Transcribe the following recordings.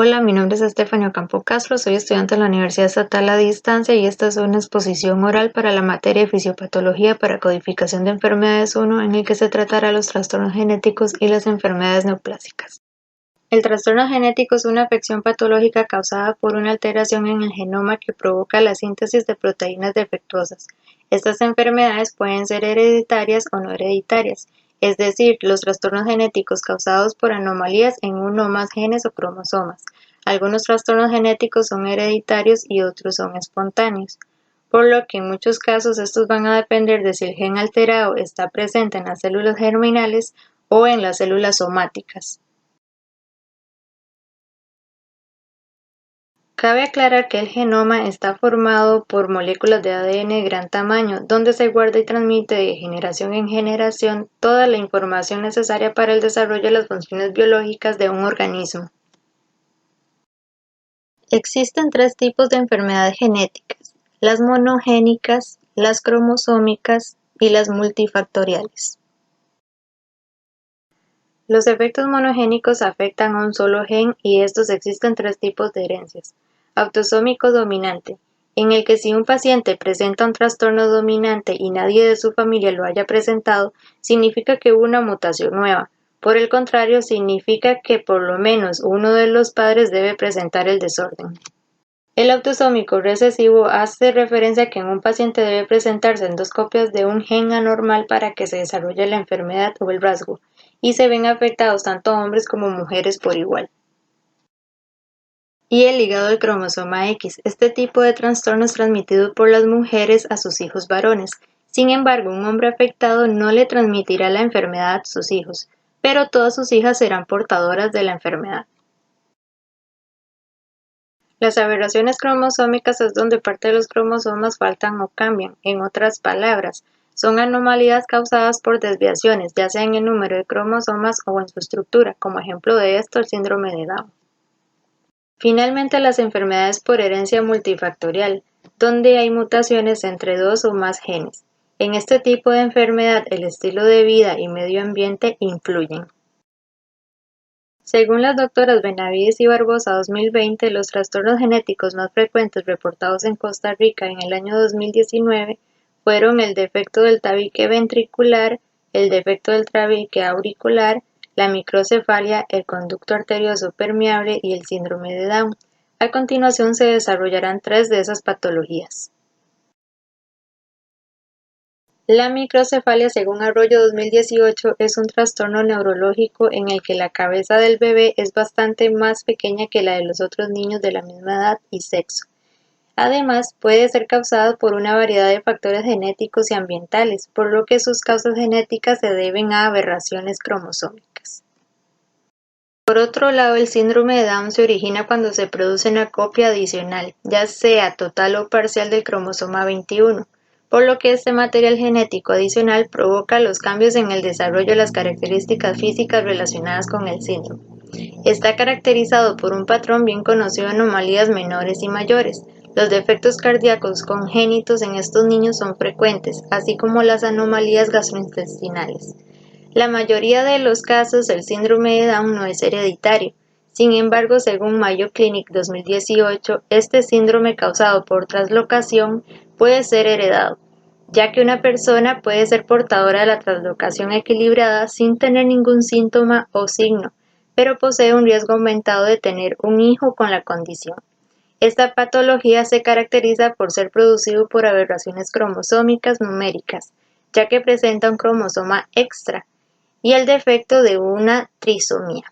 Hola, mi nombre es Estefanía Ocampo Castro, soy estudiante en la Universidad Estatal a Distancia y esta es una exposición oral para la materia de Fisiopatología para Codificación de Enfermedades 1 en el que se tratará los trastornos genéticos y las enfermedades neoplásicas. El trastorno genético es una afección patológica causada por una alteración en el genoma que provoca la síntesis de proteínas defectuosas. Estas enfermedades pueden ser hereditarias o no hereditarias, es decir, los trastornos genéticos causados por anomalías en uno o más genes o cromosomas. Algunos trastornos genéticos son hereditarios y otros son espontáneos, por lo que en muchos casos estos van a depender de si el gen alterado está presente en las células germinales o en las células somáticas. Cabe aclarar que el genoma está formado por moléculas de ADN de gran tamaño, donde se guarda y transmite de generación en generación toda la información necesaria para el desarrollo de las funciones biológicas de un organismo. Existen tres tipos de enfermedades genéticas: las monogénicas, las cromosómicas y las multifactoriales. Los efectos monogénicos afectan a un solo gen y estos existen tres tipos de herencias. Autosómico dominante, en el que si un paciente presenta un trastorno dominante y nadie de su familia lo haya presentado, significa que hubo una mutación nueva. Por el contrario, significa que por lo menos uno de los padres debe presentar el desorden. El autosómico recesivo hace referencia a que en un paciente debe presentarse en dos copias de un gen anormal para que se desarrolle la enfermedad o el rasgo, y se ven afectados tanto hombres como mujeres por igual. Y el ligado al cromosoma X. Este tipo de trastorno es transmitido por las mujeres a sus hijos varones. Sin embargo, un hombre afectado no le transmitirá la enfermedad a sus hijos, pero todas sus hijas serán portadoras de la enfermedad. Las aberraciones cromosómicas es donde parte de los cromosomas faltan o cambian. En otras palabras, son anomalías causadas por desviaciones, ya sea en el número de cromosomas o en su estructura. Como ejemplo de esto, el síndrome de Down. Finalmente, las enfermedades por herencia multifactorial, donde hay mutaciones entre dos o más genes. En este tipo de enfermedad, el estilo de vida y medio ambiente influyen. Según las doctoras Benavides y Barbosa 2020, los trastornos genéticos más frecuentes reportados en Costa Rica en el año 2019 fueron el defecto del tabique ventricular, el defecto del tabique auricular, la microcefalia, el conducto arterioso permeable y el síndrome de Down. A continuación se desarrollarán tres de esas patologías. La microcefalia, según Arroyo 2018, es un trastorno neurológico en el que la cabeza del bebé es bastante más pequeña que la de los otros niños de la misma edad y sexo. Además, puede ser causado por una variedad de factores genéticos y ambientales, por lo que sus causas genéticas se deben a aberraciones cromosómicas. Por otro lado, el síndrome de Down se origina cuando se produce una copia adicional, ya sea total o parcial del cromosoma 21, por lo que este material genético adicional provoca los cambios en el desarrollo de las características físicas relacionadas con el síndrome. Está caracterizado por un patrón bien conocido de anomalías menores y mayores. Los defectos cardíacos congénitos en estos niños son frecuentes, así como las anomalías gastrointestinales. La mayoría de los casos, el síndrome de Down no es hereditario. Sin embargo, según Mayo Clinic 2018, este síndrome causado por traslocación puede ser heredado, ya que una persona puede ser portadora de la traslocación equilibrada sin tener ningún síntoma o signo, pero posee un riesgo aumentado de tener un hijo con la condición. Esta patología se caracteriza por ser producido por aberraciones cromosómicas numéricas, ya que presenta un cromosoma extra, y el defecto de una trisomía.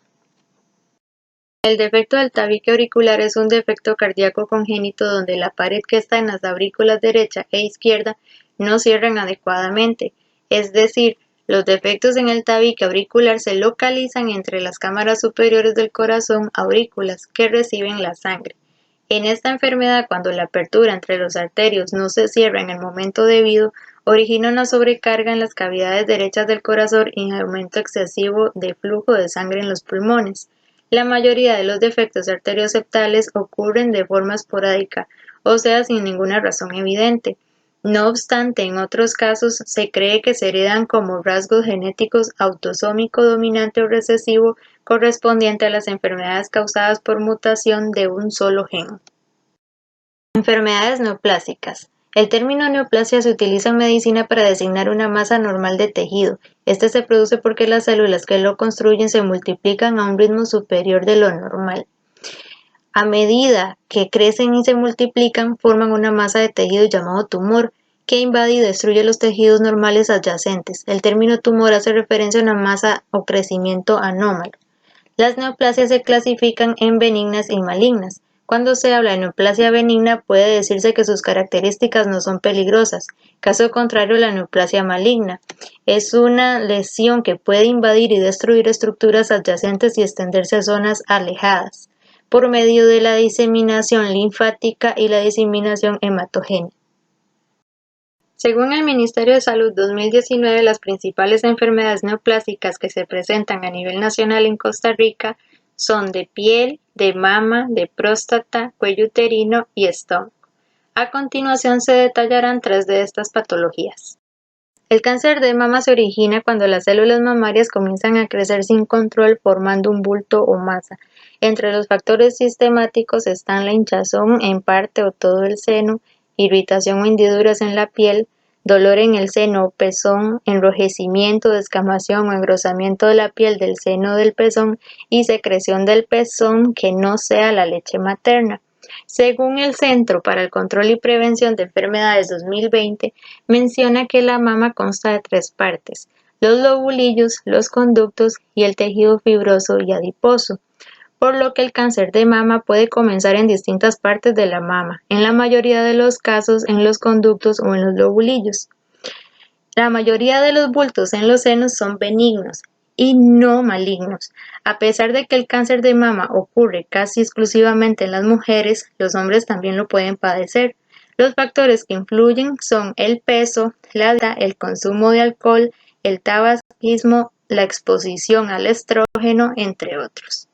El defecto del tabique auricular es un defecto cardíaco congénito donde la pared que está en las aurículas derecha e izquierda no cierran adecuadamente, es decir, los defectos en el tabique auricular se localizan entre las cámaras superiores del corazón, aurículas, que reciben la sangre. En esta enfermedad, cuando la apertura entre los arterios no se cierra en el momento debido, origina una sobrecarga en las cavidades derechas del corazón y un aumento excesivo de flujo de sangre en los pulmones. La mayoría de los defectos arterioseptales ocurren de forma esporádica, o sea, sin ninguna razón evidente. No obstante, en otros casos se cree que se heredan como rasgos genéticos autosómico dominante o recesivo correspondiente a las enfermedades causadas por mutación de un solo gen. Enfermedades neoplásicas. El término neoplasia se utiliza en medicina para designar una masa normal de tejido. Este se produce porque las células que lo construyen se multiplican a un ritmo superior de lo normal. A medida que crecen y se multiplican, forman una masa de tejido llamado tumor, que invade y destruye los tejidos normales adyacentes. El término tumor hace referencia a una masa o crecimiento anómalo. Las neoplasias se clasifican en benignas y malignas. Cuando se habla de neoplasia benigna, puede decirse que sus características no son peligrosas. Caso contrario, la neoplasia maligna es una lesión que puede invadir y destruir estructuras adyacentes y extenderse a zonas alejadas por medio de la diseminación linfática y la diseminación hematogénica. Según el Ministerio de Salud 2019, las principales enfermedades neoplásicas que se presentan a nivel nacional en Costa Rica son de piel, de mama, de próstata, cuello uterino y estómago. A continuación se detallarán 3 de estas patologías. El cáncer de mama se origina cuando las células mamarias comienzan a crecer sin control formando un bulto o masa. Entre los factores sistemáticos están la hinchazón en parte o todo el seno, irritación o hendiduras en la piel, dolor en el seno o pezón, enrojecimiento, descamación o engrosamiento de la piel del seno o del pezón y secreción del pezón que no sea la leche materna. Según el Centro para el Control y Prevención de Enfermedades 2020, menciona que la mama consta de 3 partes: los lobulillos, los conductos y el tejido fibroso y adiposo, por lo que el cáncer de mama puede comenzar en distintas partes de la mama, en la mayoría de los casos en los conductos o en los lobulillos. La mayoría de los bultos en los senos son benignos y no malignos. A pesar de que el cáncer de mama ocurre casi exclusivamente en las mujeres, los hombres también lo pueden padecer. Los factores que influyen son el peso, la edad, el consumo de alcohol, el tabaquismo, la exposición al estrógeno, entre otros.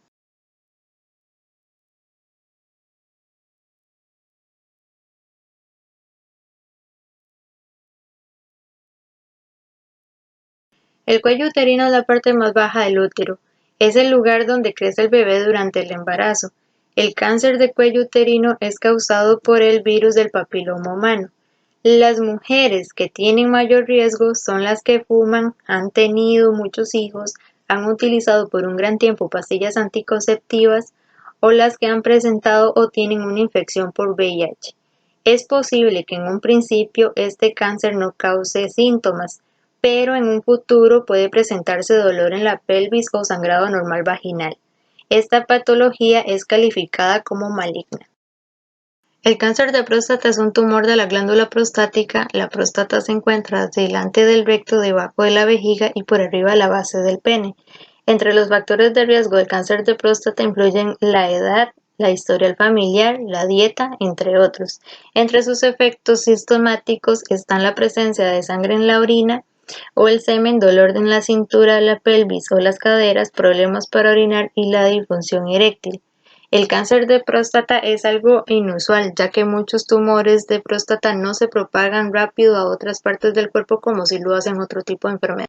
El cuello uterino es la parte más baja del útero. Es el lugar donde crece el bebé durante el embarazo. El cáncer de cuello uterino es causado por el virus del papiloma humano. Las mujeres que tienen mayor riesgo son las que fuman, han tenido muchos hijos, han utilizado por un gran tiempo pastillas anticonceptivas o las que han presentado o tienen una infección por VIH. Es posible que en un principio este cáncer no cause síntomas, pero en un futuro puede presentarse dolor en la pelvis o sangrado anormal vaginal. Esta patología es calificada como maligna. El cáncer de próstata es un tumor de la glándula prostática. La próstata se encuentra delante del recto, debajo de la vejiga y por arriba de la base del pene. Entre los factores de riesgo del cáncer de próstata influyen la edad, la historial familiar, la dieta, entre otros. Entre sus efectos sistemáticos están la presencia de sangre en la orina o el semen, dolor en la cintura, la pelvis o las caderas, problemas para orinar y la disfunción eréctil. El cáncer de próstata es algo inusual, ya que muchos tumores de próstata no se propagan rápido a otras partes del cuerpo como si lo hacen otro tipo de enfermedad.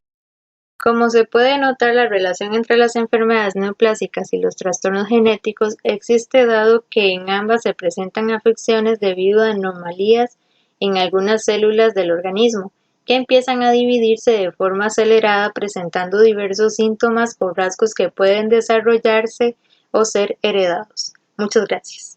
Como se puede notar, la relación entre las enfermedades neoplásicas y los trastornos genéticos existe dado que en ambas se presentan afecciones debido a anomalías en algunas células del organismo, que empiezan a dividirse de forma acelerada presentando diversos síntomas o rasgos que pueden desarrollarse o ser heredados. Muchas gracias.